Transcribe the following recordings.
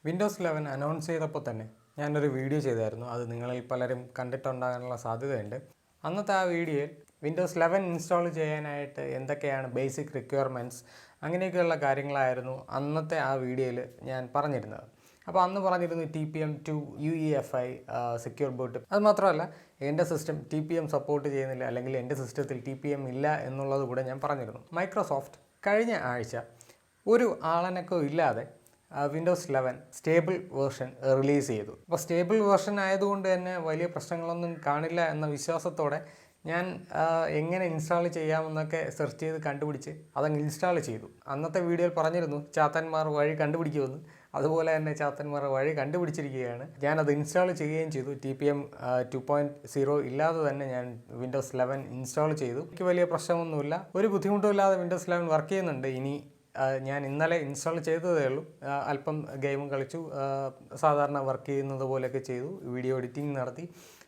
Windows 11 announce ചെയ്തപ്പോൾ തന്നെ ഞാനൊരു വീഡിയോ ചെയ്തായിരുന്നു. അത് നിങ്ങളിൽ പലരും കണ്ടിട്ടുണ്ടാകാനുള്ള സാധ്യതയുണ്ട്. അന്നത്തെ ആ വീഡിയോയിൽ വിൻഡോസ് 11 ഇൻസ്റ്റാൾ ചെയ്യാനായിട്ട് എന്തൊക്കെയാണ് ബേസിക് റിക്വയർമെൻറ്റ്സ് അങ്ങനെയൊക്കെയുള്ള കാര്യങ്ങളായിരുന്നു അന്നത്തെ ആ വീഡിയോയിൽ ഞാൻ പറഞ്ഞിരുന്നത്. അപ്പോൾ അന്ന് പറഞ്ഞിരുന്നു TPM 2 UEFI സെക്യൂർ ബൂട്ട്. അതുമാത്രമല്ല എൻ്റെ സിസ്റ്റം TPM സപ്പോർട്ട് ചെയ്യുന്നില്ല, അല്ലെങ്കിൽ എൻ്റെ സിസ്റ്റത്തിൽ TPM ഇല്ല എന്നുള്ളത് കൂടെ ഞാൻ പറഞ്ഞിരുന്നു. മൈക്രോസോഫ്റ്റ് കഴിഞ്ഞ ആഴ്ച ഒരു ആളനക്കവും ഇല്ലാതെ വിൻഡോസ് 11 സ്റ്റേബിൾ വേർഷൻ റിലീസ് ചെയ്തു. അപ്പോൾ സ്റ്റേബിൾ വേർഷൻ ആയതുകൊണ്ട് തന്നെ വലിയ പ്രശ്നങ്ങളൊന്നും കാണില്ല എന്ന വിശ്വാസത്തോടെ ഞാൻ എങ്ങനെ ഇൻസ്റ്റാൾ ചെയ്യാമെന്നൊക്കെ സെർച്ച് ചെയ്ത് കണ്ടുപിടിച്ച് അതങ്ങ് ഇൻസ്റ്റാൾ ചെയ്തു. അന്നത്തെ വീഡിയോയിൽ പറഞ്ഞിരുന്നു ചാത്തന്മാർ വഴി കണ്ടുപിടിക്കുമെന്ന്. അതുപോലെ തന്നെ ചാത്തന്മാർ വഴി കണ്ടുപിടിച്ചിരിക്കുകയാണ്. ഞാനത് ഇൻസ്റ്റാൾ ചെയ്യുകയും ചെയ്തു. TPM 2.0 ഇല്ലാതെ തന്നെ ഞാൻ വിൻഡോസ് 11 ഇൻസ്റ്റാൾ ചെയ്തു. എനിക്ക് വലിയ പ്രശ്നമൊന്നുമില്ല, ഒരു ബുദ്ധിമുട്ടും ഇല്ലാതെ വിൻഡോസ് 11 വർക്ക് ചെയ്യുന്നുണ്ട്. ഇനി ഞാൻ ഇന്നലെ ഇൻസ്റ്റാൾ ചെയ്തതേ ഉള്ളൂ. അല്പം ഗെയിമും കളിച്ചു, സാധാരണ വർക്ക് ചെയ്യുന്നത് പോലെയൊക്കെ ചെയ്തു, വീഡിയോ എഡിറ്റിംഗ് നടത്തി.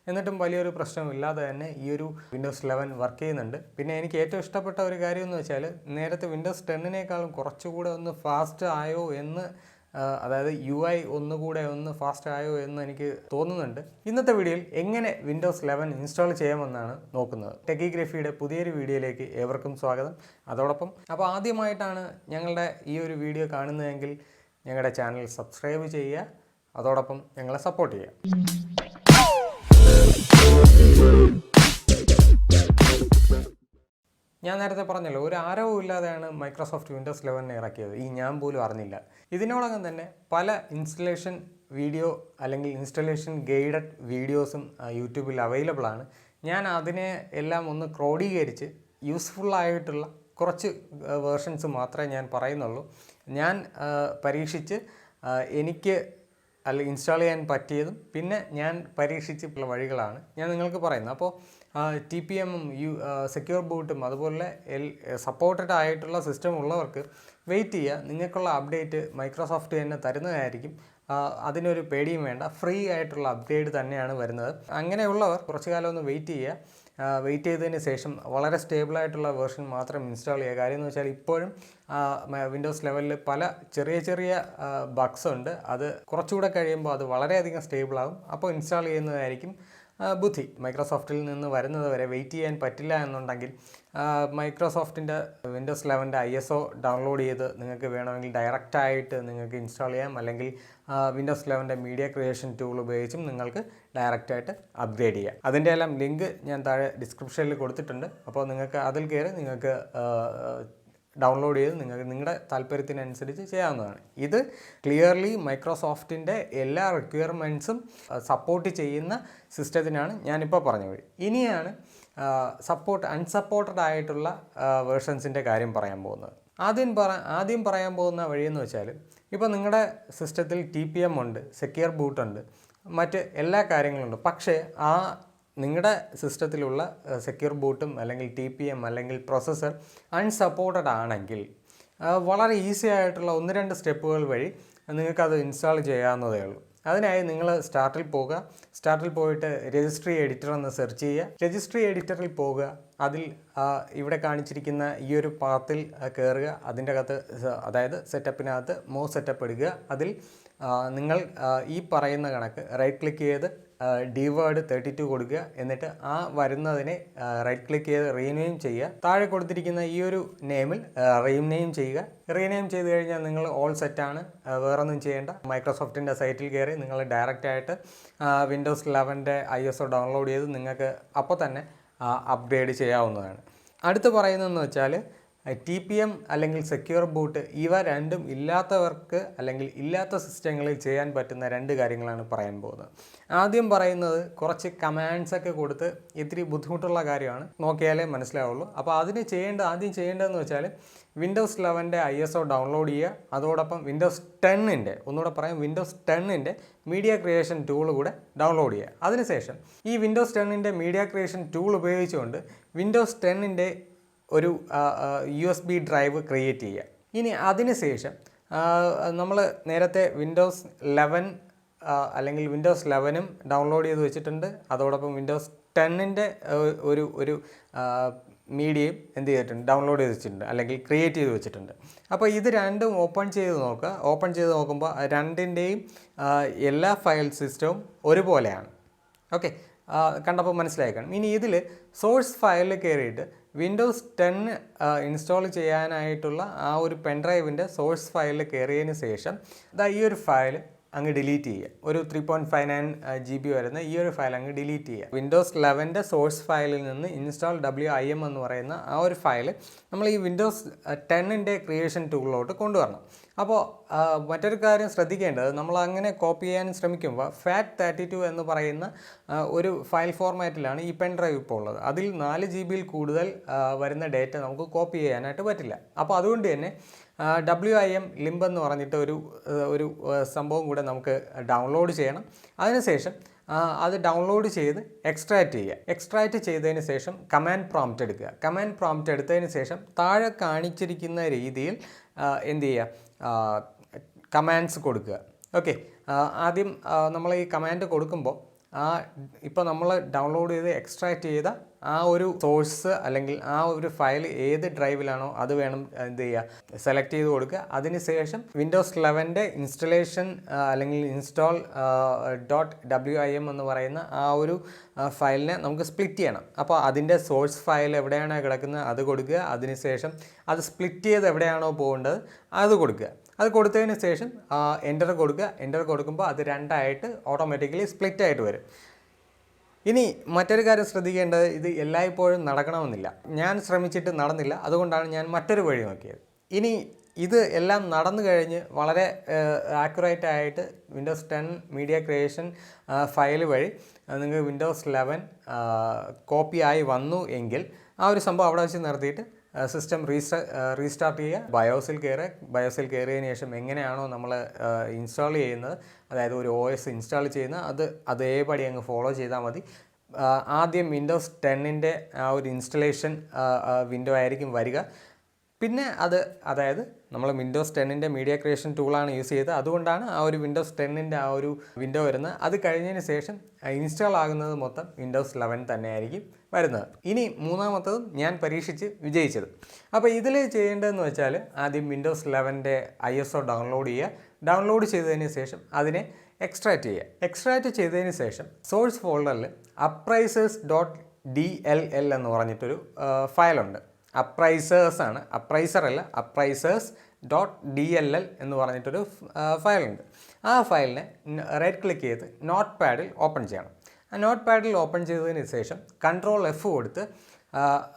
എന്നിട്ടും വലിയൊരു പ്രശ്നമില്ലാതെ തന്നെ ഈ ഒരു വിൻഡോസ് 11 വർക്ക് ചെയ്യുന്നുണ്ട്. പിന്നെ എനിക്ക് ഏറ്റവും ഇഷ്ടപ്പെട്ട ഒരു കാര്യം എന്ന് വെച്ചാൽ നേരത്തെ വിൻഡോസ് 10നേക്കാളും കുറച്ചുകൂടെ ഒന്ന് ഫാസ്റ്റ് ആയോ എന്ന്, അതായത് UI ഒന്നുകൂടെ ഒന്ന് ഫാസ്റ്റ് ആയോ എന്ന് എനിക്ക് തോന്നുന്നുണ്ട്. ഇന്നത്തെ വീഡിയോയിൽ എങ്ങനെ വിൻഡോസ് 11 ഇൻസ്റ്റാൾ ചെയ്യാമെന്നാണ് നോക്കുന്നത്. ടെക്കിഗ്രഫിയുടെ പുതിയൊരു വീഡിയോയിലേക്ക് ഏവർക്കും സ്വാഗതം. അതോടൊപ്പം ആദ്യമായിട്ടാണ് ഞങ്ങളുടെ ഈ ഒരു വീഡിയോ കാണുന്നതെങ്കിൽ ഞങ്ങളുടെ ചാനൽ സബ്സ്ക്രൈബ് ചെയ്യുക, അതോടൊപ്പം ഞങ്ങളെ സപ്പോർട്ട് ചെയ്യുക. ഞാൻ നേരത്തെ പറഞ്ഞല്ലോ, ഒരു ആരവവും ഇല്ലാതെയാണ് മൈക്രോസോഫ്റ്റ് വിൻഡോസ് 11 ഇറക്കിയത്. ഞാൻ പോലും അറിഞ്ഞില്ല. ഇതിനോടകം തന്നെ പല ഇൻസ്റ്റലേഷൻ വീഡിയോ അല്ലെങ്കിൽ ഇൻസ്റ്റലേഷൻ ഗൈഡഡ് വീഡിയോസും യൂട്യൂബിൽ അവൈലബിൾ ആണ്. ഞാൻ അതിനെ എല്ലാം ഒന്ന് ക്രോഡീകരിച്ച് യൂസ്ഫുള്ളായിട്ടുള്ള കുറച്ച് വേർഷൻസ് മാത്രമേ ഞാൻ പറയുന്നുള്ളൂ. ഞാൻ പരീക്ഷിച്ച് എനിക്ക് ഇൻസ്റ്റാൾ ചെയ്യാൻ പറ്റിയതും പിന്നെ ഞാൻ പരീക്ഷിച്ചിട്ടുള്ള വഴികളാണ് ഞാൻ നിങ്ങൾക്ക് പറയുന്നത്. അപ്പോൾ TPMും സെക്യൂർ ബൂട്ടും അതുപോലെ സപ്പോർട്ടഡ് ആയിട്ടുള്ള സിസ്റ്റം ഉള്ളവർക്ക് വെയിറ്റ് ചെയ്യുക. നിങ്ങൾക്കുള്ള അപ്ഡേറ്റ് മൈക്രോസോഫ്റ്റ് തന്നെ തരുന്നതായിരിക്കും. അതിനൊരു പേടിയും വേണ്ട, ഫ്രീ ആയിട്ടുള്ള അപ്ഗ്രേഡ് തന്നെയാണ് വരുന്നത്. അങ്ങനെയുള്ളവർ കുറച്ചു കാലം ഒന്ന് വെയിറ്റ് ചെയ്യുക. വെയിറ്റ് ചെയ്തതിന് ശേഷം വളരെ സ്റ്റേബിളായിട്ടുള്ള വേർഷൻ മാത്രം ഇൻസ്റ്റാൾ ചെയ്യുക. കാര്യം എന്ന് വെച്ചാൽ ഇപ്പോഴും വിൻഡോസ് 11 പല ചെറിയ ചെറിയ ബഗ്സ് ഉണ്ട്. അത് കുറച്ചുകൂടെ കഴിയുമ്പോൾ അത് വളരെയധികം സ്റ്റേബിളാകും. അപ്പോൾ ഇൻസ്റ്റാൾ ചെയ്യുന്നതായിരിക്കും ബുദ്ധി. മൈക്രോസോഫ്റ്റിൽ നിന്ന് വരുന്നത് വരെ വെയിറ്റ് ചെയ്യാൻ പറ്റില്ല എന്നുണ്ടെങ്കിൽ മൈക്രോസോഫ്റ്റിൻ്റെ വിൻഡോസ് 11 ISO ഡൗൺലോഡ് ചെയ്ത് നിങ്ങൾക്ക് വേണമെങ്കിൽ ഡയറക്റ്റായിട്ട് നിങ്ങൾക്ക് ഇൻസ്റ്റാൾ ചെയ്യാം. അല്ലെങ്കിൽ വിൻഡോസ് 11 മീഡിയ ക്രിയേഷൻ ടൂൾ ഉപയോഗിച്ചും നിങ്ങൾക്ക് ഡയറക്റ്റായിട്ട് അപ്ഗ്രേഡ് ചെയ്യാം. അതിൻ്റെ എല്ലാം ലിങ്ക് ഞാൻ താഴെ ഡിസ്ക്രിപ്ഷനിൽ കൊടുത്തിട്ടുണ്ട്. അപ്പോൾ നിങ്ങൾക്ക് അതിൽ കയറി നിങ്ങൾക്ക് ഡൗൺലോഡ് ചെയ്ത് നിങ്ങൾക്ക് നിങ്ങളുടെ താല്പര്യത്തിനനുസരിച്ച് ചെയ്യാവുന്നതാണ്. ഇത് ക്ലിയർലി മൈക്രോസോഫ്റ്റിൻ്റെ എല്ലാ റിക്വയർമെൻറ്റ്സും സപ്പോർട്ട് ചെയ്യുന്ന സിസ്റ്റത്തിനാണ് ഞാനിപ്പോൾ പറഞ്ഞത്. ഇനിയാണ് അൺസപ്പോർട്ടഡ് ആയിട്ടുള്ള വേർഷൻസിൻ്റെ കാര്യം പറയാൻ പോകുന്നത്. ആദ്യം പറയാൻ പോകുന്ന വഴിയെന്ന് വെച്ചാൽ, ഇപ്പോൾ നിങ്ങളുടെ സിസ്റ്റത്തിൽ TPM ഉണ്ട്, സെക്യൂർ ബൂട്ടുണ്ട്, മറ്റ് എല്ലാ കാര്യങ്ങളുണ്ട്. പക്ഷേ നിങ്ങളുടെ സിസ്റ്റത്തിലുള്ള സെക്യൂർ ബൂട്ടും അല്ലെങ്കിൽ TPM അല്ലെങ്കിൽ പ്രോസസ്സർ അൺസപ്പോർട്ടഡ് ആണെങ്കിൽ വളരെ ഈസി ആയിട്ടുള്ള 1-2 സ്റ്റെപ്പുകൾ വഴി നിങ്ങൾക്കത് ഇൻസ്റ്റാൾ ചെയ്യാവുന്നതേ ഉള്ളൂ. അതിനായി നിങ്ങൾ സ്റ്റാർട്ടിൽ പോകുക. സ്റ്റാർട്ടിൽ പോയിട്ട് രജിസ്ട്രി എഡിറ്റർ എന്ന് സെർച്ച് ചെയ്യുക. രജിസ്ട്രി എഡിറ്ററിൽ പോകുക. അതിൽ ഇവിടെ കാണിച്ചിരിക്കുന്ന ഈ ഒരു പാത്തിൽ കയറുക. അതിൻ്റെ അകത്ത്, അതായത് സെറ്റപ്പിനകത്ത് സെറ്റപ്പ് എടുക്കുക. അതിൽ നിങ്ങൾ ഈ പറയുന്ന കണക്ക് റൈറ്റ് ക്ലിക്ക് ചെയ്ത് ഡീവേർഡ് 32 കൊടുക്കുക. എന്നിട്ട് വരുന്നതിനെ റൈറ്റ് ക്ലിക്ക് ചെയ്ത് റീനെയിം ചെയ്യുക. താഴെ കൊടുത്തിരിക്കുന്ന ഈ ഒരു നെയിമിൽ റീനെയിം ചെയ്യുക. റീനെയിം ചെയ്ത് കഴിഞ്ഞാൽ നിങ്ങൾ ഓൾ സെറ്റാണ്, വേറൊന്നും ചെയ്യേണ്ട. മൈക്രോസോഫ്റ്റിൻ്റെ സൈറ്റിൽ കയറി നിങ്ങൾ ഡയറക്റ്റായിട്ട് വിൻഡോസ് 11 ISO ഡൗൺലോഡ് ചെയ്ത് നിങ്ങൾക്ക് അപ്പോൾ തന്നെ അപ്ഗ്രേഡ് ചെയ്യാവുന്നതാണ്. അടുത്ത് പറയുന്നതെന്ന് വെച്ചാൽ TPM അല്ലെങ്കിൽ സെക്യൂർ ബൂട്ട് ഇവ രണ്ടും ഇല്ലാത്തവർക്ക് അല്ലെങ്കിൽ ഇല്ലാത്ത സിസ്റ്റങ്ങളിൽ ചെയ്യാൻ പറ്റുന്ന 2 കാര്യങ്ങളാണ് പറയാൻ പോകുന്നത്. ആദ്യം പറയുന്നത് കുറച്ച് കമാൻഡ്സൊക്കെ കൊടുത്ത് ഇത്തിരി ബുദ്ധിമുട്ടുള്ള കാര്യമാണ്, നോക്കിയാലേ മനസ്സിലാവുള്ളൂ. അപ്പോൾ ആദ്യം ചെയ്യേണ്ടതെന്ന് വെച്ചാൽ വിൻഡോസ് 11 ISO ഡൗൺലോഡ് ചെയ്യുക. അതോടൊപ്പം വിൻഡോസ് 10 ഒന്നുകൂടെ പറയാം, വിൻഡോസ് 10 മീഡിയ ക്രിയേഷൻ ടൂൾ കൂടെ ഡൗൺലോഡ് ചെയ്യുക. അതിനുശേഷം ഈ വിൻഡോസ് 10 മീഡിയ ക്രിയേഷൻ ടൂൾ ഉപയോഗിച്ചുകൊണ്ട് വിൻഡോസ് 10 ഒരു USB ഡ്രൈവ് ക്രിയേറ്റ് ചെയ്യുക. ഇനി അതിനുശേഷം നമ്മൾ നേരത്തെ വിൻഡോസ് 11 അല്ലെങ്കിൽ വിൻഡോസ് 11 ഡൗൺലോഡ് ചെയ്ത് വെച്ചിട്ടുണ്ട്. അതോടൊപ്പം വിൻഡോസ് 10 ഒരു മീഡിയയും എന്ത് ചെയ്തിട്ടുണ്ട്, ഡൗൺലോഡ് ചെയ്ത് വെച്ചിട്ടുണ്ട് അല്ലെങ്കിൽ ക്രിയേറ്റ് ചെയ്ത് വെച്ചിട്ടുണ്ട്. അപ്പോൾ ഇത് രണ്ടും ഓപ്പൺ ചെയ്ത് നോക്കുക. ഓപ്പൺ ചെയ്ത് നോക്കുമ്പോൾ രണ്ടിൻ്റെയും എല്ലാ ഫയൽ സിസ്റ്റവും ഒരുപോലെയാണ്. ഓക്കെ, കണ്ടപ്പോൾ മനസ്സിലായി കാണും. ഇനി ഇതിൽ സോഴ്സ് ഫയലിൽ കയറിയിട്ട് വിൻഡോസ് 10 ഇൻസ്റ്റാൾ ചെയ്യാനായിട്ടുള്ള ആ ഒരു പെൻഡ്രൈവിൻ്റെ സോഴ്സ് ഫയലിൽ കയറിയതിന് ശേഷം ഈ ഒരു ഫയൽ അങ്ങ് ഡിലീറ്റ് ചെയ്യുക. ഒരു 3.59 GB വരുന്ന ഈ ഒരു ഫയൽ അങ്ങ് ഡിലീറ്റ് ചെയ്യുക. വിൻഡോസ് 11 സോഴ്സ് ഫയലിൽ നിന്ന് install.wim എന്ന് പറയുന്ന ആ ഒരു ഫയൽ നമ്മൾ ഈ വിൻഡോസ് 10 ക്രിയേഷൻ ടൂളിലോട്ട് കൊണ്ടുവരണം. അപ്പോൾ മറ്റൊരു കാര്യം ശ്രദ്ധിക്കേണ്ടത്, നമ്മൾ അങ്ങനെ കോപ്പി ചെയ്യാൻ ശ്രമിക്കുമ്പോൾ FAT32 എന്ന് പറയുന്ന ഒരു ഫയൽ ഫോർമാറ്റിലാണ് ഈ പെൻ ഡ്രൈവ് ഇപ്പോൾ ഉള്ളത്. അതിൽ 4 GB കൂടുതൽ വരുന്ന ഡേറ്റ നമുക്ക് കോപ്പി ചെയ്യാനായിട്ട് പറ്റില്ല. അപ്പോൾ അതുകൊണ്ട് തന്നെ wimlib എന്ന് പറഞ്ഞിട്ട് ഒരു സംഭവം കൂടെ നമുക്ക് ഡൗൺലോഡ് ചെയ്യണം. അതിനുശേഷം അത് ഡൗൺലോഡ് ചെയ്ത് എക്സ്ട്രാക്റ്റ് ചെയ്യുക. എക്സ്ട്രാക്റ്റ് ചെയ്തതിന് ശേഷം കമാൻഡ് പ്രോംപ്റ്റ് എടുക്കുക. കമാൻഡ് പ്രോംപ്റ്റ് എടുത്തതിന് ശേഷം താഴെ കാണിച്ചിരിക്കുന്ന രീതിയിൽ എന്ത് ചെയ്യുക, കമാൻഡ്സ് കൊടുക്കുക. ഓക്കെ, ആദ്യം നമ്മൾ ഈ കമാൻഡ് കൊടുക്കുമ്പോൾ ഇപ്പോൾ നമ്മൾ ഡൗൺലോഡ് ചെയ്ത് എക്സ്ട്രാക്റ്റ് ചെയ്ത ആ ഒരു സോഴ്സ് അല്ലെങ്കിൽ ആ ഒരു ഫയൽ ഏത് ഡ്രൈവിലാണോ അത് വേണം എന്ത് ചെയ്യുക, സെലക്ട് ചെയ്ത് കൊടുക്കുക. അതിനുശേഷം വിൻഡോസ് 11 ഇൻസ്റ്റലേഷൻ അല്ലെങ്കിൽ install.wim എന്ന് പറയുന്ന ആ ഒരു ഫയലിനെ നമുക്ക് സ്പ്ലിറ്റ് ചെയ്യണം. അപ്പോൾ അതിൻ്റെ സോഴ്സ് ഫയൽ എവിടെയാണോ കിടക്കുന്നത് അത് കൊടുക്കുക. അതിനുശേഷം അത് സ്പ്ലിറ്റ് ചെയ്ത് എവിടെയാണോ പോകേണ്ടത് അത് കൊടുക്കുക. അത് കൊടുത്തതിന് ശേഷം എൻ്റർ കൊടുക്കുക. എൻ്റർ കൊടുക്കുമ്പോൾ അത് രണ്ടായിട്ട് ഓട്ടോമാറ്റിക്കലി സ്പ്ലിറ്റ് ആയിട്ട് വരും. ഇനി മറ്റൊരു കാര്യം ശ്രദ്ധിക്കേണ്ടത്, ഇത് എല്ലായ്പ്പോഴും നടക്കണമെന്നില്ല. ഞാൻ ശ്രമിച്ചിട്ട് നടന്നില്ല, അതുകൊണ്ടാണ് ഞാൻ മറ്റൊരു വഴി നോക്കിയത്. ഇനി ഇത് എല്ലാം നടന്നു കഴിഞ്ഞ് വളരെ ആക്യുറേറ്റ് ആയിട്ട് വിൻഡോസ് 10 മീഡിയ ക്രിയേഷൻ ഫയൽ വഴി നിങ്ങൾക്ക് വിൻഡോസ് 11 കോപ്പി ആയി വന്നു എങ്കിൽ ആ ഒരു സംഭവം അവിടെ വെച്ച് നിർത്തിയിട്ട് സിസ്റ്റം റീസ്റ്റാർട്ട് ചെയ്യുക. ബയോസിൽ കയറിയതിന് ശേഷം എങ്ങനെയാണോ നമ്മൾ ഇൻസ്റ്റാൾ ചെയ്യുന്നത്, അതായത് ഒരു OS ഇൻസ്റ്റാൾ ചെയ്യുന്നത്, അതേപടി അങ്ങ് ഫോളോ ചെയ്താൽ മതി. ആദ്യം വിൻഡോസ് 10 ആ ഒരു ഇൻസ്റ്റലേഷൻ വിൻഡോ ആയിരിക്കും വരിക. പിന്നെ അതായത് നമ്മൾ വിൻഡോസ് 10 മീഡിയ ക്രിയേഷൻ ടൂളാണ് യൂസ് ചെയ്തത്, അതുകൊണ്ടാണ് ആ ഒരു വിൻഡോസ് 10 ആ ഒരു വിൻഡോ വരുന്നത്. അത് കഴിഞ്ഞതിന് ശേഷം ഇൻസ്റ്റാൾ ആകുന്നത് മൊത്തം വിൻഡോസ് 11 തന്നെ ആയിരിക്കും വരുന്നത്. ഇനി മൂന്നാമത്തതും ഞാൻ പരീക്ഷിച്ച് വിജയിച്ചത്. അപ്പോൾ ഇതിൽ ചെയ്യേണ്ടതെന്ന് വെച്ചാൽ ആദ്യം വിൻഡോസ് 11 ISO ഡൗൺലോഡ് ചെയ്യുക. ഡൗൺലോഡ് ചെയ്തതിന് ശേഷം അതിനെ എക്സ്ട്രാക്റ്റ് ചെയ്യുക. എക്സ്ട്രാക്റ്റ് ചെയ്തതിന് ശേഷം സോഴ്സ് ഫോൾഡറിൽ appraisers.dll എന്ന് പറഞ്ഞിട്ടൊരു ഫയലുണ്ട്. അപ്രൈസേഴ്സ് ആണ്, അപ്രൈസർ അല്ല, appraisers.dll എന്ന് പറഞ്ഞിട്ടൊരു ഫയലുണ്ട്. ആ ഫയലിനെ റൈറ്റ് ക്ലിക്ക് ചെയ്ത് നോട്ട് പാഡിൽ ഓപ്പൺ ചെയ്യണം. ആ നോട്ട് പാഡിൽ ഓപ്പൺ ചെയ്തതിന് ശേഷം Ctrl F കൊടുത്ത്,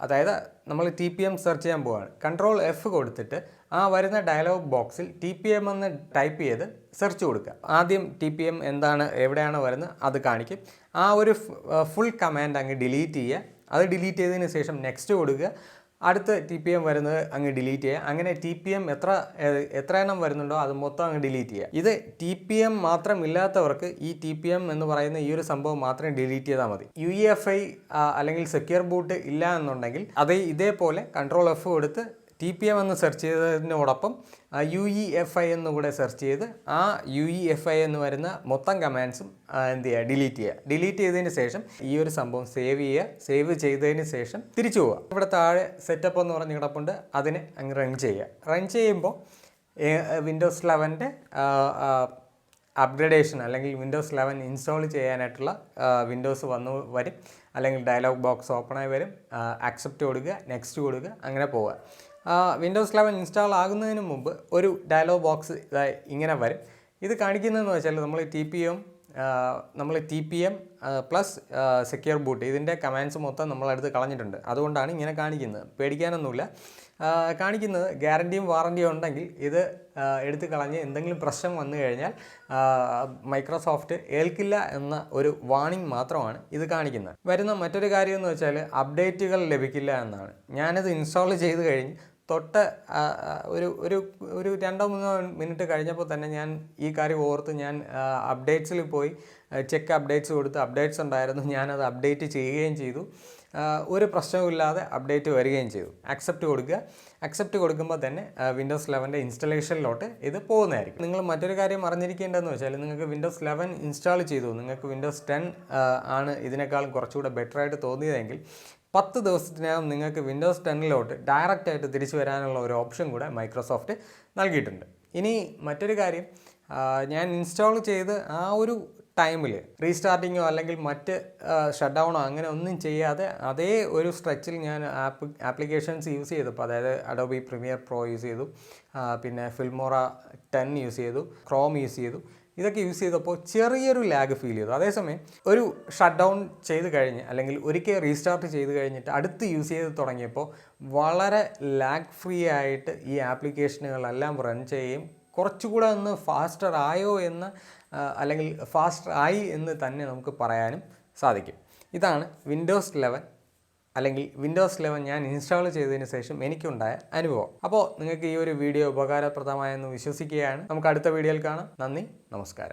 അതായത് നമ്മൾ TPM സെർച്ച് ചെയ്യാൻ പോവുകയാണ്. Ctrl F കൊടുത്തിട്ട് ആ വരുന്ന ഡയലോഗ് ബോക്സിൽ TPM എന്ന് ടൈപ്പ് ചെയ്ത് സെർച്ച് കൊടുക്കുക. ആദ്യം TPM എന്താണ്, എവിടെയാണ് വരുന്നത് അത് കാണിക്കും. ആ ഒരു ഫുൾ കമാൻഡ് അങ്ങ് ഡിലീറ്റ് ചെയ്യുക. അത് ഡിലീറ്റ് ചെയ്തതിന് ശേഷം നെക്സ്റ്റ് കൊടുക്കുക. അടുത്ത് TPM വരുന്നത് അങ്ങ് ഡിലീറ്റ് ചെയ്യുക. അങ്ങനെ TPM എത്ര എണ്ണം വരുന്നുണ്ടോ അത് മൊത്തം അങ്ങ് ഡിലീറ്റ് ചെയ്യുക. ഇത് TPM മാത്രം ഇല്ലാത്തവർക്ക് ഈ TPM എന്ന് പറയുന്ന ഈ ഒരു സംഭവം മാത്രം ഡിലീറ്റ് ചെയ്താൽ മതി. UEFI അല്ലെങ്കിൽ സെക്യൂർ ബൂട്ട് ഇല്ല എന്നുണ്ടെങ്കിൽ ഇതേപോലെ Ctrl F കൊടുത്ത് TPM എന്ന് സെർച്ച് ചെയ്തതിനോടൊപ്പം UEFI എന്നുകൂടെ സെർച്ച് ചെയ്ത് ആ UEFI എന്ന് വരുന്ന മൊത്തം കമാൻഡ്സും എന്ത് ചെയ്യുക, ഡിലീറ്റ് ചെയ്യുക. ഡിലീറ്റ് ചെയ്തതിന് ശേഷം ഈ ഒരു സംഭവം സേവ് ചെയ്യുക. സേവ് ചെയ്തതിന് ശേഷം തിരിച്ചു പോവുക. ഇവിടെ താഴെ സെറ്റപ്പ് എന്ന് പറഞ്ഞ് കിടപ്പുണ്ട്, അതിനെ അങ്ങ് റൺ ചെയ്യുക. റൺ ചെയ്യുമ്പോൾ വിൻഡോസ് 11 അപ്ഗ്രഡേഷൻ അല്ലെങ്കിൽ വിൻഡോസ് 11 ഇൻസ്റ്റാൾ ചെയ്യാനായിട്ടുള്ള വിൻഡോസ് വരും, അല്ലെങ്കിൽ ഡയലോഗ് ബോക്സ് ഓപ്പണായി വരും. ആക്സെപ്റ്റ് കൊടുക്കുക, നെക്സ്റ്റ് കൊടുക്കുക, അങ്ങനെ പോവുക. വിൻഡോസ് 11 ഇൻസ്റ്റാൾ ആകുന്നതിന് മുമ്പ് ഒരു ഡയലോഗ് ബോക്സ് ഇങ്ങനെ വരും. ഇത് കാണിക്കുന്നതെന്ന് വെച്ചാൽ നമ്മൾ TPM പ്ലസ് സെക്യൂർ ബൂട്ട് ഇതിൻ്റെ കമാൻഡ്സ് മൊത്തം നമ്മളെടുത്ത് കളഞ്ഞിട്ടുണ്ട്. അതുകൊണ്ടാണ് ഇങ്ങനെ കാണിക്കുന്നത്. പേടിക്കാനൊന്നുമില്ല. കാണിക്കുന്നത് ഗ്യാരണ്ടിയും വാറണ്ടിയും ഉണ്ടെങ്കിൽ ഇത് എടുത്ത് കളഞ്ഞ് എന്തെങ്കിലും പ്രശ്നം വന്നു കഴിഞ്ഞാൽ മൈക്രോസോഫ്റ്റ് ഏൽക്കില്ല എന്ന ഒരു വാർണിംഗ് മാത്രമാണ് ഇത് കാണിക്കുന്നത്. വരുന്ന മറ്റൊരു കാര്യം എന്ന് വെച്ചാൽ അപ്ഡേറ്റുകൾ ലഭിക്കില്ല എന്നാണ്. ഞാനിത് ഇൻസ്റ്റാൾ ചെയ്ത് കഴിഞ്ഞ് തൊട്ട് ഒരു 2-3 മിനിറ്റ് കഴിഞ്ഞപ്പോൾ തന്നെ ഞാൻ ഈ കാര്യം ഓർത്ത് ഞാൻ അപ്ഡേറ്റ്സിൽ പോയി ചെക്ക് അപ്ഡേറ്റ്സ് കൊടുത്ത് അപ്ഡേറ്റ്സ് ഉണ്ടായിരുന്നു. ഞാനത് അപ്ഡേറ്റ് ചെയ്യുകയും ചെയ്തു. ഒരു പ്രശ്നവുമില്ലാതെ അപ്ഡേറ്റ് വരികയും ചെയ്തു. ആക്സെപ്റ്റ് കൊടുക്കുക. ആക്സെപ്റ്റ് കൊടുക്കുമ്പോൾ തന്നെ വിൻഡോസ് 11 ഇൻസ്റ്റലേഷനിലോട്ട് ഇത് പോകുന്നതായിരിക്കും. നിങ്ങൾ മറ്റൊരു കാര്യം അറിഞ്ഞിരിക്കേണ്ടതെന്ന് വെച്ചാൽ നിങ്ങൾക്ക് വിൻഡോസ് 11 ഇൻസ്റ്റാൾ ചെയ്തു, നിങ്ങൾക്ക് വിൻഡോസ് 10 ആണ് ഇതിനേക്കാളും കുറച്ചുകൂടെ ബെറ്ററായിട്ട് തോന്നിയതെങ്കിൽ 10 ദിവസത്തിനകം നിങ്ങൾക്ക് വിൻഡോസ് 10 ഡയറക്റ്റായിട്ട് തിരിച്ചു വരാനുള്ള ഒരു ഓപ്ഷൻ കൂടെ മൈക്രോസോഫ്റ്റ് നൽകിയിട്ടുണ്ട്. ഇനി മറ്റൊരു കാര്യം, ഞാൻ ഇൻസ്റ്റാൾ ചെയ്ത് ആ ഒരു ടൈമിൽ റീസ്റ്റാർട്ടിങ്ങോ അല്ലെങ്കിൽ മറ്റ് ഷട്ട് ഡൗണോ അങ്ങനെ ഒന്നും ചെയ്യാതെ അതേ ഒരു സ്ട്രെച്ചിൽ ഞാൻ ആപ്ലിക്കേഷൻസ് യൂസ് ചെയ്തപ്പോൾ, അതായത് അഡോബി പ്രീമിയർ പ്രോ യൂസ് ചെയ്തു, പിന്നെ ഫിൽമോറ 10 യൂസ് ചെയ്തു, ക്രോം യൂസ് ചെയ്തു. ഇതൊക്കെ യൂസ് ചെയ്തപ്പോൾ ചെറിയൊരു ലാഗ് ഫീൽ ചെയ്തു. അതേസമയം ഒരു ഷട്ട് ഡൗൺ ചെയ്ത് കഴിഞ്ഞ് അല്ലെങ്കിൽ ഒരിക്കൽ റീസ്റ്റാർട്ട് ചെയ്ത് കഴിഞ്ഞിട്ട് അടുത്ത് യൂസ് ചെയ്ത് തുടങ്ങിയപ്പോൾ വളരെ ലാഗ് ഫ്രീ ആയിട്ട് ഈ ആപ്ലിക്കേഷനുകളെല്ലാം റൺ ചെയ്യുകയും കുറച്ചുകൂടെ ഒന്ന് ഫാസ്റ്റർ ആയോ എന്ന് അല്ലെങ്കിൽ ഫാസ്റ്റർ ആയി എന്ന് തന്നെ നമുക്ക് പറയാനും സാധിക്കും. ഇതാണ് വിൻഡോസ് 11 അല്ലെങ്കിൽ വിൻഡോസ് 11 ഞാൻ ഇൻസ്റ്റാൾ ചെയ്തതിന് ശേഷം എനിക്കുണ്ടായ അനുഭവം. അപ്പോൾ നിങ്ങൾക്ക് ഈ ഒരു വീഡിയോ ഉപകാരപ്രദമായെന്ന് വിശ്വസിക്കുകയാണ്. നമുക്ക് അടുത്ത വീഡിയോയിൽ കാണാം. നന്ദി, നമസ്കാരം.